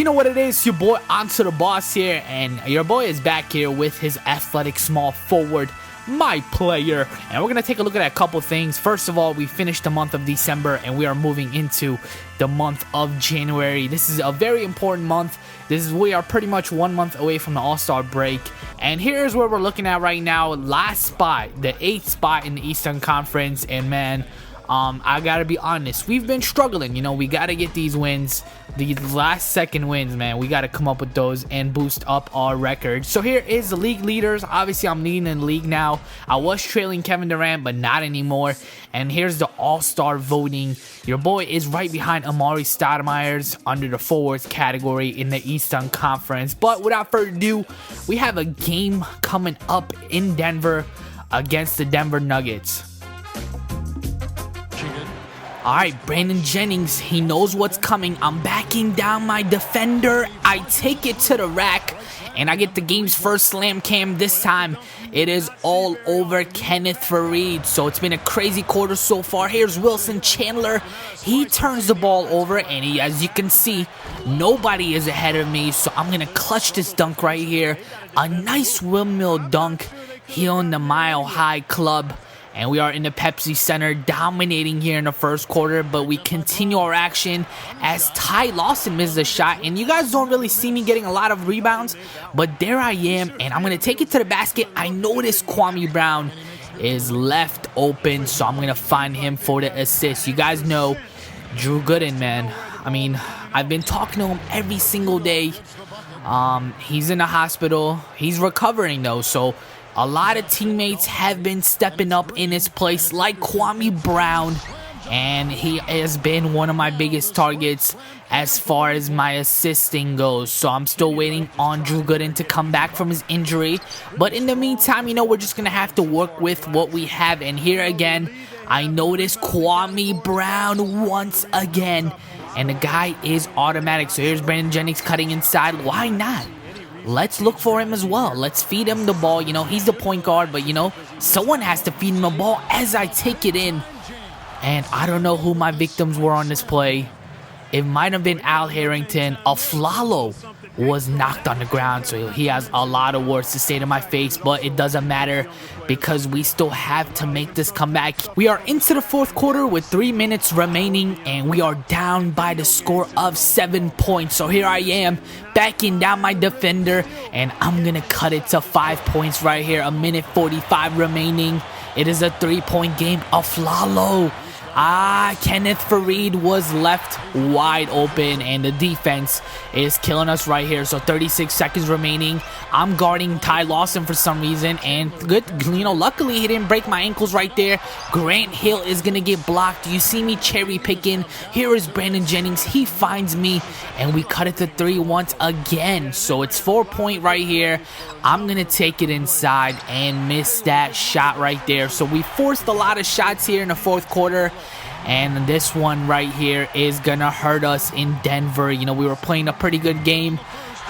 know what it is, your boy AntoDaBoss here, and your boy is back here with his athletic small forward, my player. And we're going to take a look at a couple things. First of all, we finished the month of December and we are moving into the month of January. This is a very important month. We are pretty much 1 month away from the All-Star break. And here's where we're looking at right now. Last spot, the 8th spot in the Eastern Conference. And man, I gotta be honest, we've been struggling. You know, we gotta get these wins, these last second wins, man. We gotta come up with those and boost up our record. So here is the league leaders. Obviously, I'm leading in the league now. I was trailing Kevin Durant, but not anymore. And here's the All-Star voting. Your boy is right behind Amari Stoudemire's under the forwards category in the Eastern Conference. But without further ado, we have a game coming up in Denver against the Denver Nuggets. Alright, Brandon Jennings, he knows what's coming. I'm backing down my defender. I take it to the rack, and I get the game's first slam cam this time. It is all over Kenneth Faried. So it's been a crazy quarter so far. Here's Wilson Chandler. He turns the ball over, and as you can see, nobody is ahead of me. So I'm going to clutch this dunk right here. A nice windmill dunk here on the Mile High Club. And we are in the Pepsi Center, dominating here in the first quarter. But we continue our action as Ty Lawson misses a shot. And you guys don't really see me getting a lot of rebounds, but there I am. And I'm going to take it to the basket. I notice Kwame Brown is left open, so I'm going to find him for the assist. You guys know Drew Gooden, man. I mean, I've been talking to him every single day. He's in the hospital. He's recovering, though, so a lot of teammates have been stepping up in his place, like Kwame Brown, and he has been one of my biggest targets as far as my assisting goes. So I'm still waiting on Drew Gooden to come back from his injury. But in the meantime, you know, we're just going to have to work with what we have. And here again, I notice Kwame Brown once again, and the guy is automatic. So here's Brandon Jennings cutting inside. Why not? Let's look for him as well. Let's feed him the ball. You know, he's the point guard, but, you know, someone has to feed him the ball as I take it in. And I don't know who my victims were on this play. It might have been Al Harrington. Aflalo was knocked on the ground, so he has a lot of words to say to my face, but it doesn't matter because we still have to make this comeback. We are into the fourth quarter with 3 minutes remaining, and we are down by the score of 7 points. So here I am, backing down my defender, and I'm gonna cut it to 5 points right here. 1:45 remaining. It is a 3-point game. Aflalo. Kenneth Faried was left wide open, and the defense is killing us right here. So 36 seconds remaining. I'm guarding Ty Lawson for some reason, and good, you know, luckily he didn't break my ankles right there. Grant Hill is gonna get blocked. You see me cherry picking. Here is Brandon Jennings. He finds me, and we cut it to 3 once again. So it's 4-point right here. I'm gonna take it inside and miss that shot right there. So we forced a lot of shots here in the fourth quarter, and this one right here is gonna hurt us in Denver. You know, we were playing a pretty good game,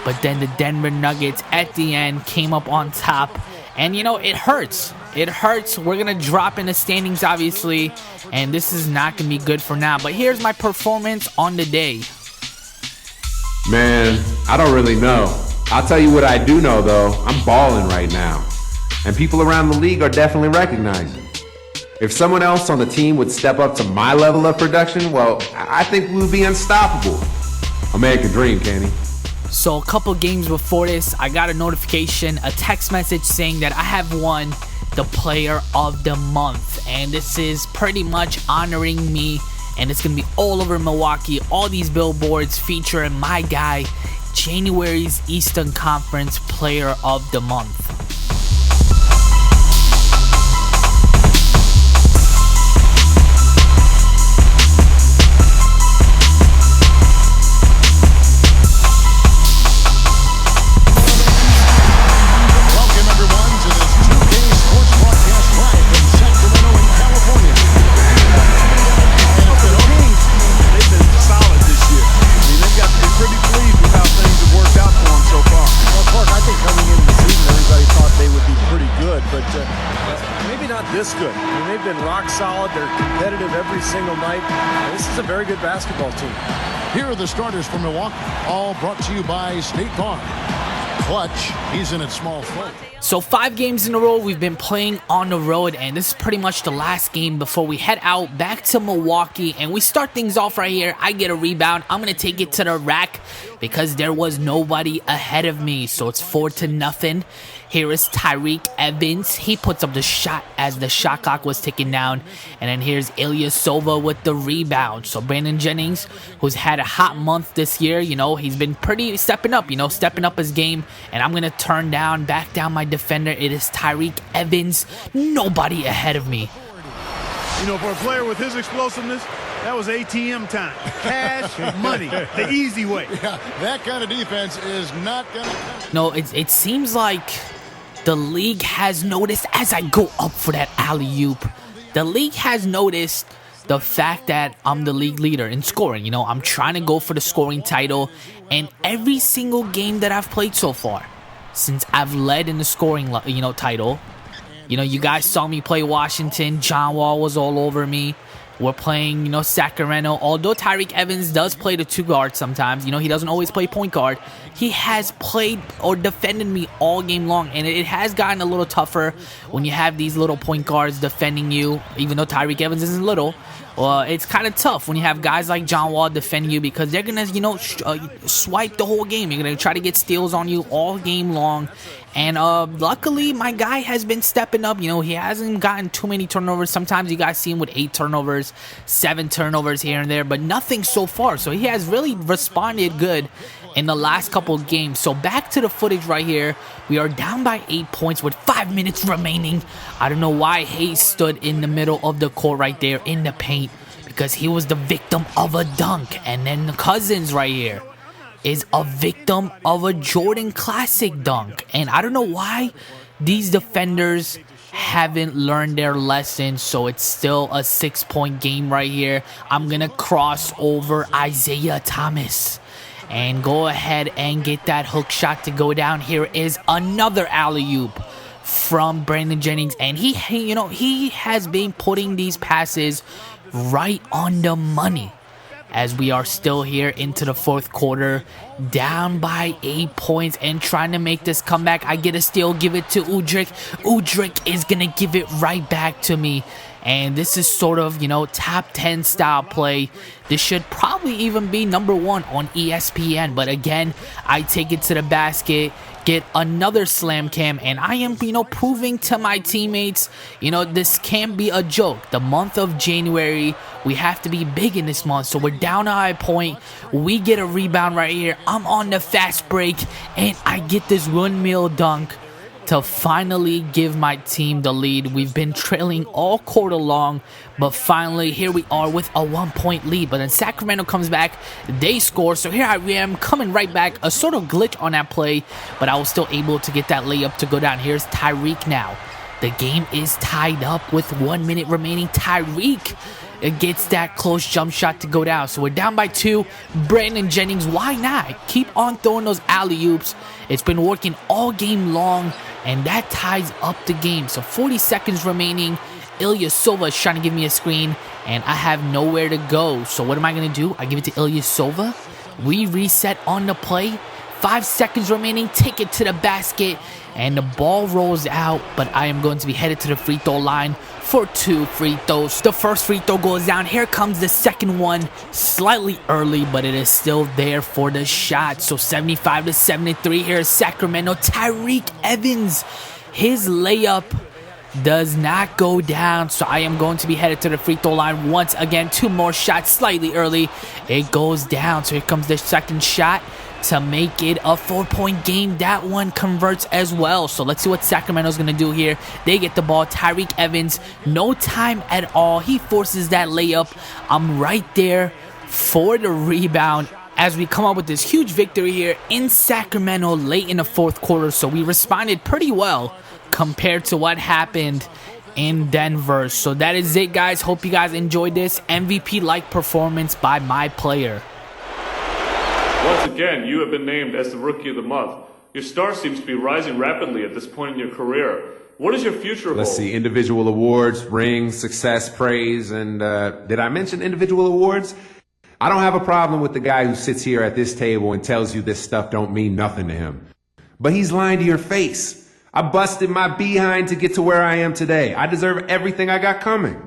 but then the Denver Nuggets at the end came up on top, and you know, it hurts. It hurts. We're gonna drop in the standings, obviously, and this is not gonna be good for now. But here's my performance on the day. Man, I don't really know. I'll tell you what I do know, though. I'm balling right now, and people around the league are definitely recognizing. If someone else on the team would step up to my level of production, well, I think we would be unstoppable. American dream, Kenny. So a couple games before this, I got a notification, a text message saying that I have won the Player of the Month. And this is pretty much honoring me, and it's going to be all over Milwaukee. All these billboards featuring my guy, January's Eastern Conference Player of the Month. This good. I mean, been rock solid. They're competitive every single night. And this is a very good basketball team. Here are the starters for Milwaukee, all brought to you by State Farm. Clutch, he's in at small forward. So 5 games in a row we've been playing on the road, and this is pretty much the last game before we head out back to Milwaukee, and we start things off right here. I get a rebound. I'm going to take it to the rack because there was nobody ahead of me, so it's 4-0. Here is Tyreke Evans. He puts up the shot as the shot clock was ticking down. And then here's Ilyasova with the rebound. So Brandon Jennings, who's had a hot month this year, he's been pretty stepping up, stepping up his game. And I'm going to back down my defender. It is Tyreke Evans. Nobody ahead of me. For a player with his explosiveness, that was ATM time. Cash, money, the easy way. Yeah, that kind of defense is not going to... No, it seems like the league has noticed as I go up for that alley-oop. The league has noticed the fact that I'm the league leader in scoring. I'm trying to go for the scoring title. And every single game that I've played so far, since I've led in the scoring, title, you guys saw me play Washington. John Wall was all over me. We're playing, Sacramento. Although Tyreke Evans does play the 2 guard sometimes, he doesn't always play point guard. He has played or defended me all game long, and it has gotten a little tougher when you have these little point guards defending you, even though Tyreke Evans isn't little. It's kind of tough when you have guys like John Wall defending you because they're going to, swipe the whole game. You're going to try to get steals on you all game long. And luckily, my guy has been stepping up. He hasn't gotten too many turnovers. Sometimes you guys see him with 8 turnovers, 7 turnovers here and there, but nothing so far. So he has really responded good in the last couple of games. So back to the footage right here. We are down by 8 points with 5 minutes remaining. I don't know why Hayes stood in the middle of the court right there in the paint, because he was the victim of a dunk. And then the Cousins right here is a victim of a Jordan Classic dunk. And I don't know why these defenders haven't learned their lesson. So it's still a 6-point game right here. I'm going to cross over Isaiah Thomas and go ahead and get that hook shot to go down. Here is another alley-oop from Brandon Jennings. And he has been putting these passes right on the money. As we are still here into the 4th quarter, down by 8 points and trying to make this comeback. I get a steal, give it to Udrih. Udrih is going to give it right back to me. And this is sort of, top 10 style play. This should probably even be number 1 on ESPN. But again, I take it to the basket, get another slam cam, and I am, proving to my teammates, this can't be a joke. The month of January, we have to be big in this month. So we're down a high point. We get a rebound right here. I'm on the fast break, and I get this windmill dunk to finally give my team the lead. We've been trailing all quarter long, but finally here we are with a 1-point lead. But then Sacramento comes back, they score, so here I am coming right back. A sort of glitch on that play, but I was still able to get that layup to go down. Here's Tyreke now. The game is tied up with 1 minute remaining. Tyreke gets that close jump shot to go down. So we're down by 2. Brandon Jennings, why not? Keep on throwing those alley-oops. It's been working all game long, and that ties up the game. So 40 seconds remaining. Ilyasova is trying to give me a screen, and I have nowhere to go. So what am I going to do? I give it to Ilyasova. We reset on the play. 5 seconds remaining. Take it to the basket, and the ball rolls out, but I am going to be headed to the free throw line for 2 free throws. The first free throw goes down. Here comes the second one. Slightly early, but it is still there for the shot. So 75-73 here is Sacramento. Tyreke Evans, his layup does not go down. So I am going to be headed to the free throw line once again. 2 more shots slightly early. It goes down. So here comes the second shot to make it a 4-point game. That one converts as well. So let's see what Sacramento's going to do here. They get the ball. Tyreke Evans, no time at all. He forces that layup. I'm right there for the rebound as we come up with this huge victory here in Sacramento late in the 4th quarter. So we responded pretty well compared to what happened in Denver. So that is it, guys. Hope you guys enjoyed this MVP-like performance by my player. Once again, you have been named as the Rookie of the Month. Your star seems to be rising rapidly at this point in your career. What is your future Let's hold? see, individual awards, rings, success, praise, and did I mention individual awards? I don't have a problem with the guy who sits here at this table and tells you this stuff don't mean nothing to him. But he's lying to your face. I busted my behind to get to where I am today. I deserve everything I got coming.